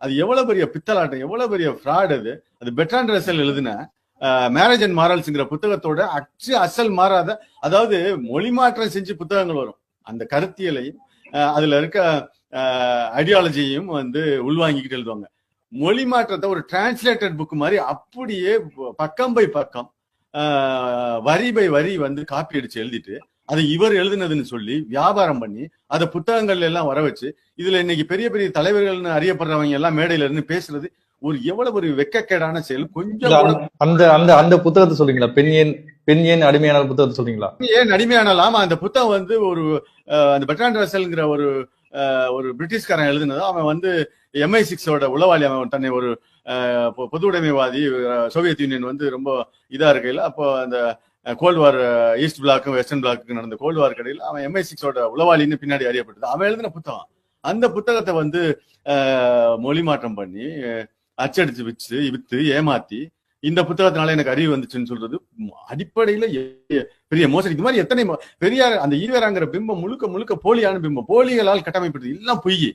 அது எவ்வளவு பெரிய பித்தலாட்டம், எவ்வளவு பெரிய ஃப்ராட் அது. அது பெட்ராண்ட் ரசல் எழுதின மேரேஜ் அண்ட் மாரல்ஸ்ங்கிற புத்தகத்தோட அசல் மாறாத, அதாவது மொழி மாற்றம் செஞ்சு புத்தகங்கள் வரும். அந்த கருத்தியலையும் அதுல இருக்க ஐடியாலஜியையும் வந்து உள்வாங்கிக்கிட்டு எழுதுவாங்க. மொழி மாற்றத்தை ஒரு டிரான்ஸ்லேட்டட் புக் மாதிரி அப்படியே பக்கம் பை பக்கம் வரி பை வரி வந்து காப்பி அடிச்சு எழுதிட்டு அதை இவர் எழுதுனதுன்னு சொல்லி வியாபாரம் பண்ணி அதை புத்தகங்கள்ல எல்லாம் வர வச்சு இதுல இன்னைக்கு பெரிய பெரிய தலைவர்கள்னு அறியப்படுறவங்க எல்லாம் மேடையில இருந்து பேசுறது ஒரு எவ்வளவு ஒரு வெக்கக்கேடான செயல். கொஞ்சம் அந்த அந்த அந்த புத்தகத்தை சொல்றீங்களா? பெண் ஏன் அடிமையான புத்தகத்தை சொல்றீங்களா? ஏன் அடிமையானலாம் அந்த புத்தகம் வந்து ஒரு அந்த பெட்ராண்ட் ரசல்ங்கிற ஒரு பிரிட்டிஷ்காரன் எழுதுனது. அவன் வந்து MI6 உளவாளி. அவன் தன்னை ஒரு பொது உடைமைவாதி. சோவியத் யூனியன் வந்து ரொம்ப இதா இருக்கையில அப்போ அந்த கோல்டு வார் ஈஸ்ட் பிளாக்கும் வெஸ்டர்ன் பிளாக்கு நடந்த கோல்டு வார் கடையில் அவன் MI6 உளவாளின்னு பின்னாடி அறியப்பட்டது. அவன் எழுதின புத்தகம். அந்த புத்தகத்தை வந்து மொழி மாற்றம் பண்ணி அச்சடிச்சு வித்து ஏமாத்தி இந்த புத்தகத்தினால எனக்கு அறிவு வந்துச்சுன்னு சொல்றது அடிப்படையில பெரிய மோசடி. இது மாதிரி எத்தனை பெரியார் அந்த ஈவேராங்கிற பிம்பம் முழுக்க முழுக்க போலியான பிம்பம், போலிகளால் கட்டமைப்பது எல்லாம் பொய்.